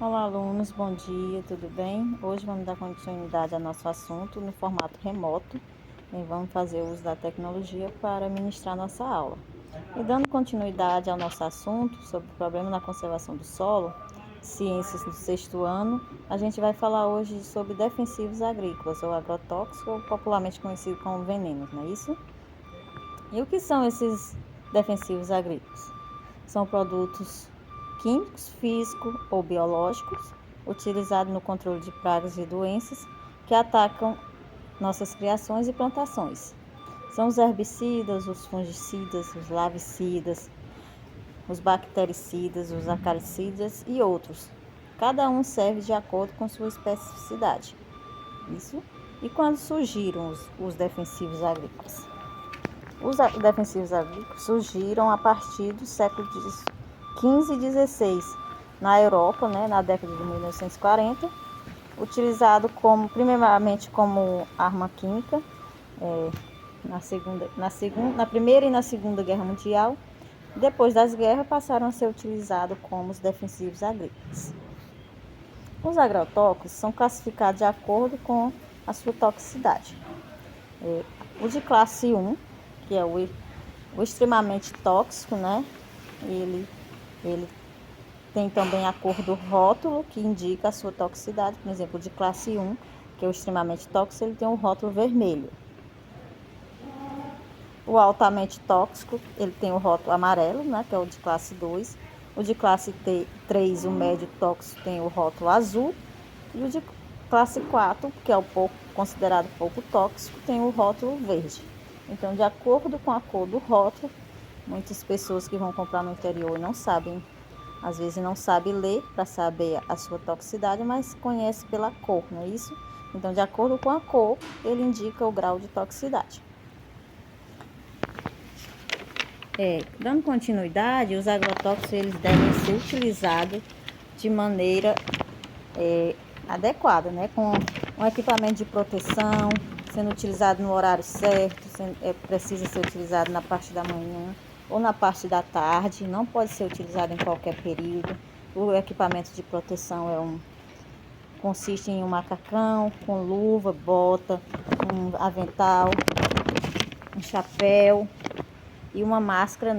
Olá, alunos, bom dia, tudo bem? Hoje vamos dar continuidade ao nosso assunto no formato remoto e vamos fazer uso da tecnologia para ministrar nossa aula. E dando continuidade ao nosso assunto sobre o problema na conservação do solo, ciências do sexto ano, a gente vai falar hoje sobre defensivos agrícolas ou agrotóxicos, ou popularmente conhecido como venenos, não é isso? E o que são esses defensivos agrícolas? São produtos químicos, físicos ou biológicos utilizados no controle de pragas e doenças que atacam nossas criações e plantações. São os herbicidas, os fungicidas, os larvicidas, os bactericidas, os acaricidas e outros. Cada um serve de acordo com sua especificidade. Isso. E quando surgiram os defensivos agrícolas? Os defensivos agrícolas surgiram a partir do século XV e XVI na Europa, na década de 1940, utilizado primeiramente como arma química na Primeira e na Segunda Guerra Mundial. Depois das guerras passaram a ser utilizados como os defensivos agrícolas. Os agrotóxicos são classificados de acordo com a sua toxicidade. O de classe 1, que é o extremamente tóxico, Ele tem também a cor do rótulo, que indica a sua toxicidade. Por exemplo, de classe 1, que é o extremamente tóxico, ele tem um rótulo vermelho. O altamente tóxico, ele tem o rótulo amarelo, que é o de classe 2. O de classe 3, o médio tóxico, tem o rótulo azul. E o de classe 4, que é o considerado pouco tóxico, tem o rótulo verde. Então, de acordo com a cor do rótulo, muitas pessoas que vão comprar no interior não sabem, às vezes não sabem ler para saber a sua toxicidade, mas conhece pela cor, não é isso? Então, de acordo com a cor, ele indica o grau de toxicidade. Dando continuidade, os agrotóxicos eles devem ser utilizados de maneira adequada, com um equipamento de proteção, sendo utilizado no horário certo, precisa ser utilizado na parte da manhã ou na parte da tarde, não pode ser utilizado em qualquer período. O equipamento de proteção consiste em um macacão com luva, bota, um avental, um chapéu e uma máscara,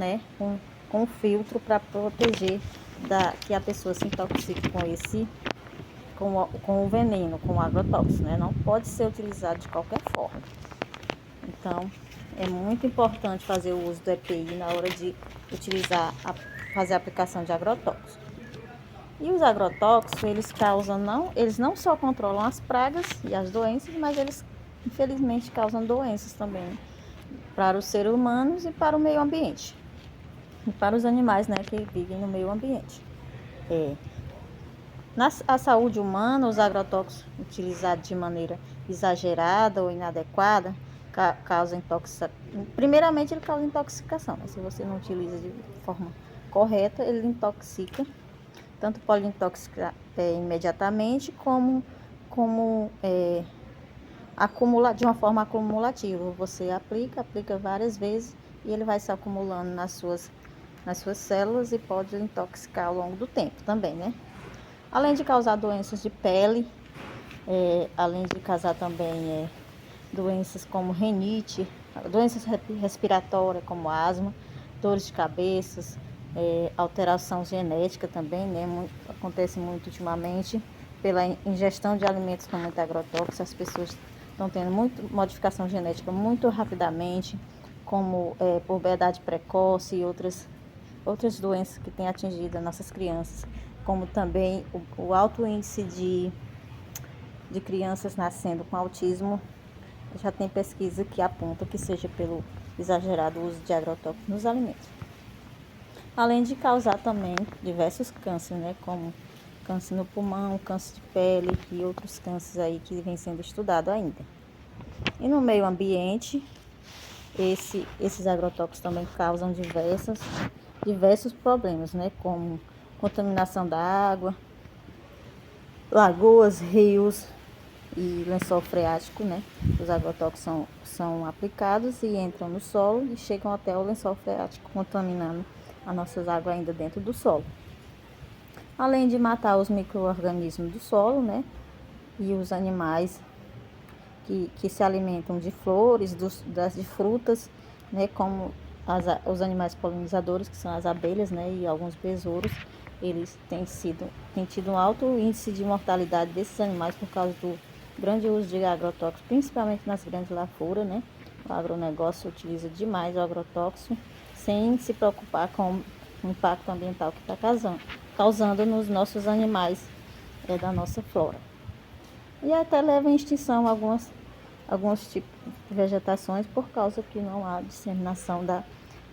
com filtro para proteger que a pessoa se intoxique com o veneno, com o agrotóxico, Não pode ser utilizado de qualquer forma. Então, é muito importante fazer o uso do EPI na hora de fazer a aplicação de agrotóxicos. E os agrotóxicos, eles não só controlam as pragas e as doenças, mas eles, infelizmente, causam doenças também para os seres humanos e para o meio ambiente. E para os animais, que vivem no meio ambiente. Na saúde humana, os agrotóxicos utilizados de maneira exagerada ou inadequada causam intoxicação. Primeiramente, ele causa intoxicação, Se você não utiliza de forma correta, ele intoxica. Tanto pode intoxicar imediatamente, como de uma forma acumulativa. Você aplica várias vezes e ele vai se acumulando nas suas células e pode intoxicar ao longo do tempo também, Além de causar doenças de pele, além de causar também doenças como rinite, doenças respiratórias como asma, dores de cabeça, alteração genética também, acontece muito ultimamente pela ingestão de alimentos com muito agrotóxico. As pessoas estão tendo modificação genética muito rapidamente, como puberdade precoce e outras doenças que têm atingido as nossas crianças, como também o alto índice de crianças nascendo com autismo. Já tem pesquisa que aponta que seja pelo exagerado uso de agrotóxicos nos alimentos. Além de causar também diversos cânceres, como câncer no pulmão, câncer de pele e outros cânceres aí que vem sendo estudado ainda. E no meio ambiente, esses agrotóxicos também causam diversos problemas, como contaminação da água, lagoas, rios e lençol freático, Os agrotóxicos são aplicados e entram no solo e chegam até o lençol freático, contaminando as nossas águas ainda dentro do solo. além de matar os micro-organismos do solo, né? E os animais que se alimentam de flores, de frutas, né? Como os animais polinizadores, que são as abelhas, né? E alguns besouros, eles têm tido um alto índice de mortalidade desses animais por causa do grande uso de agrotóxicos, principalmente nas grandes lavouras, né? O agronegócio utiliza demais o agrotóxico sem se preocupar com o impacto ambiental que está causando nos nossos animais da nossa flora. E até leva em extinção alguns tipos de vegetações por causa que não há disseminação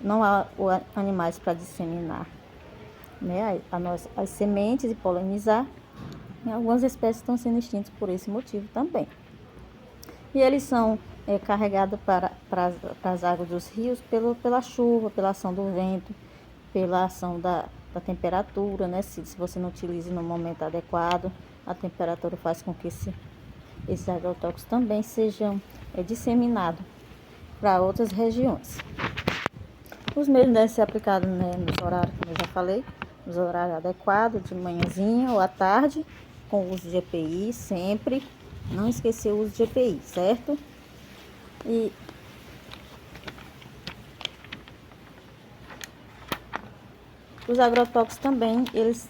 não há animais para disseminar, né, as sementes e polinizar. E algumas espécies estão sendo extintas por esse motivo também. E eles são carregados para as águas dos rios pela chuva, pela ação do vento, pela ação da temperatura, né? Se você não utiliza no momento adequado, a temperatura faz com que esses agrotóxicos também sejam disseminados para outras regiões. Os meios devem ser aplicados, né, nos horários, como eu já falei, nos horários adequados, de manhãzinha ou à tarde, com o uso de EPI sempre. Não esquecer o uso de EPI, certo? E os agrotóxicos também, eles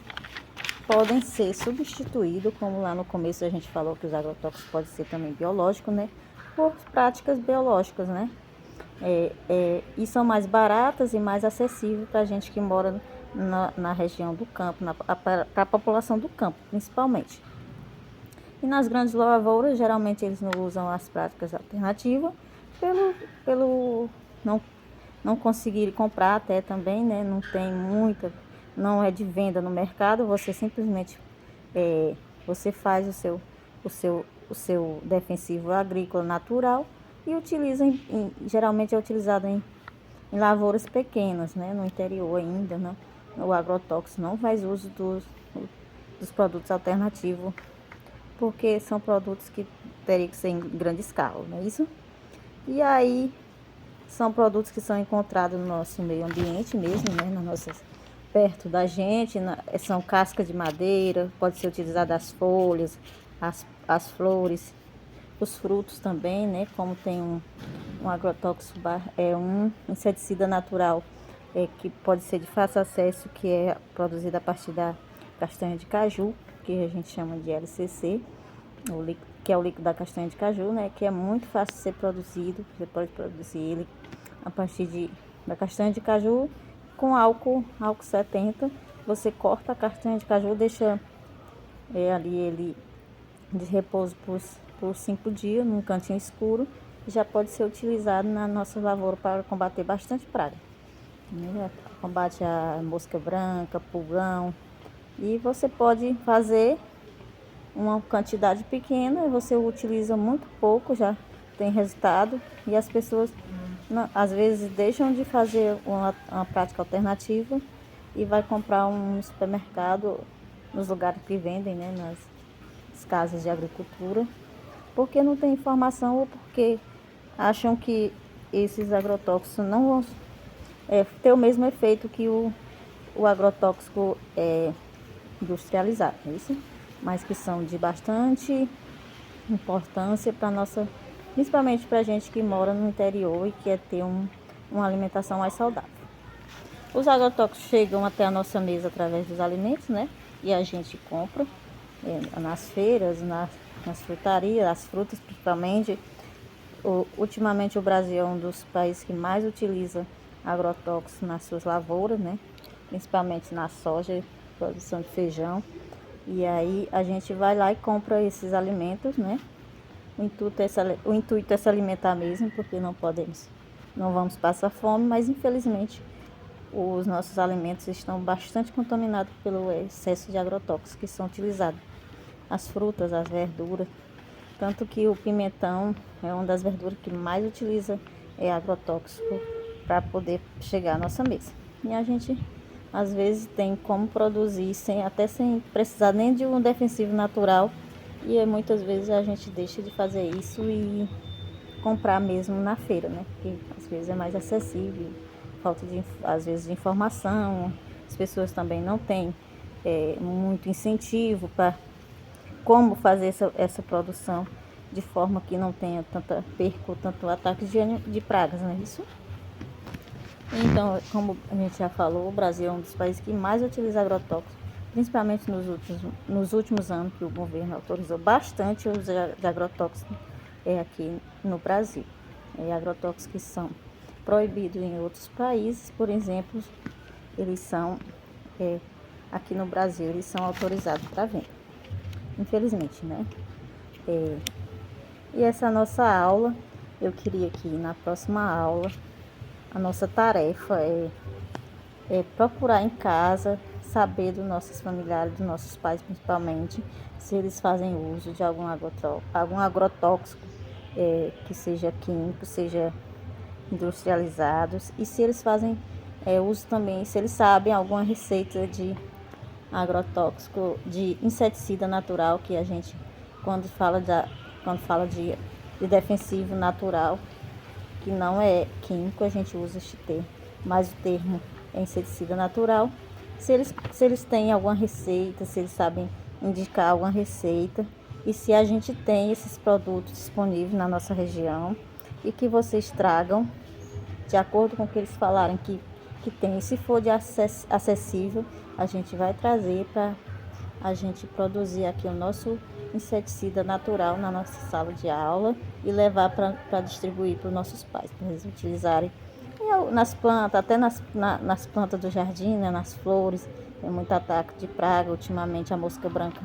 podem ser substituídos, como lá no começo a gente falou que os agrotóxicos podem ser também biológicos, né? Por práticas biológicas, né? E são mais baratas e mais acessíveis para a gente que mora na região do campo, para a população do campo, principalmente. E nas grandes lavouras, geralmente eles não usam as práticas alternativas, pelo não conseguir comprar até também, né? Não tem muita, não é de venda no mercado, você simplesmente você faz o seu defensivo agrícola natural e utiliza, geralmente é utilizado em lavouras pequenas, né? No interior ainda, né? O agrotóxico não faz uso dos produtos alternativos, porque são produtos que teriam que ser em grande escala, não é isso? E aí são produtos que são encontrados no nosso meio ambiente mesmo, né? Perto da gente, são cascas de madeira, pode ser utilizado as folhas, as flores, os frutos também, né? Como tem um agrotóxico, um inseticida natural que pode ser de fácil acesso, que é produzido a partir da castanha de caju, que a gente chama de LCC, que é o líquido da castanha de caju, né? Que é muito fácil de ser produzido. Você pode produzir ele a partir da castanha de caju com álcool 70. Você corta a castanha de caju, deixa ali ele de repouso por 5 dias num cantinho escuro, e já pode ser utilizado na nossa lavoura para combater bastante praga, né? Combate a mosca branca, pulgão. E você pode fazer uma quantidade pequena, você utiliza muito pouco, já tem resultado. E as pessoas às vezes deixam de fazer uma prática alternativa e vai comprar no supermercado, nos lugares que vendem, né, nas casas de agricultura, porque não tem informação ou porque acham que esses agrotóxicos não vão ter o mesmo efeito que o agrotóxico industrializado, é isso? Mas que são de bastante importância para nossa, principalmente para a gente que mora no interior e quer ter uma alimentação mais saudável. Os agrotóxicos chegam até a nossa mesa através dos alimentos, né? E a gente compra nas feiras, nas frutarias, as frutas principalmente. Ultimamente o Brasil é um dos países que mais utiliza agrotóxicos nas suas lavouras, né? Principalmente na soja, produção de feijão. E aí a gente vai lá e compra esses alimentos, né? O intuito é se alimentar mesmo, porque não vamos passar fome, mas infelizmente os nossos alimentos estão bastante contaminados pelo excesso de agrotóxicos que são utilizados. As frutas, as verduras, tanto que o pimentão é uma das verduras que mais utiliza agrotóxico para poder chegar à nossa mesa. E a gente às vezes tem como produzir até sem precisar nem de um defensivo natural, e muitas vezes a gente deixa de fazer isso e comprar mesmo na feira, né? Porque às vezes é mais acessível, falta às vezes de informação, as pessoas também não têm muito incentivo para como fazer essa produção de forma que não tenha tanta perca ou tanto ataque de pragas, não é isso? Então, como a gente já falou, o Brasil é um dos países que mais utiliza agrotóxicos, principalmente nos últimos anos, que o governo autorizou bastante o uso de agrotóxicos aqui no Brasil. Agrotóxicos que são proibidos em outros países, por exemplo, eles são, aqui no Brasil, eles são autorizados para venda, infelizmente, né? E essa nossa aula, eu queria que na próxima aula, a nossa tarefa é procurar em casa, saber dos nossos familiares, dos nossos pais principalmente, se eles fazem uso de algum agrotóxico, que seja químico, seja industrializados, e se eles fazem uso também, se eles sabem alguma receita de agrotóxico, de inseticida natural, que a gente, quando fala de defensivo natural, que não é químico, a gente usa este termo, mas o termo é inseticida natural. Se eles têm alguma receita, se eles sabem indicar alguma receita, e se a gente tem esses produtos disponíveis na nossa região, e que vocês tragam de acordo com o que eles falarem que tem. Se for de acessível, a gente vai trazer para a gente produzir aqui o nosso inseticida natural na nossa sala de aula e levar para distribuir para os nossos pais, para eles utilizarem nas plantas, até nas plantas do jardim, né, nas flores. Tem muito ataque de praga. Ultimamente a mosca branca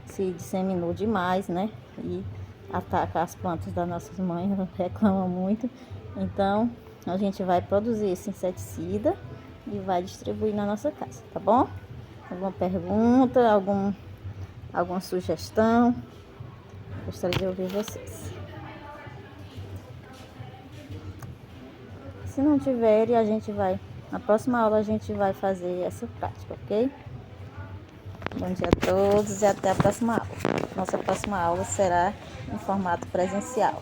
se disseminou demais, né? E ataca as plantas das nossas mães, elas reclamam muito. Então a gente vai produzir esse inseticida e vai distribuir na nossa casa, tá bom? Alguma pergunta, alguma sugestão? Gostaria de ouvir vocês. Se não tiverem, na próxima aula a gente vai fazer essa prática, ok? Bom dia a todos e até a próxima aula. Nossa próxima aula será em formato presencial.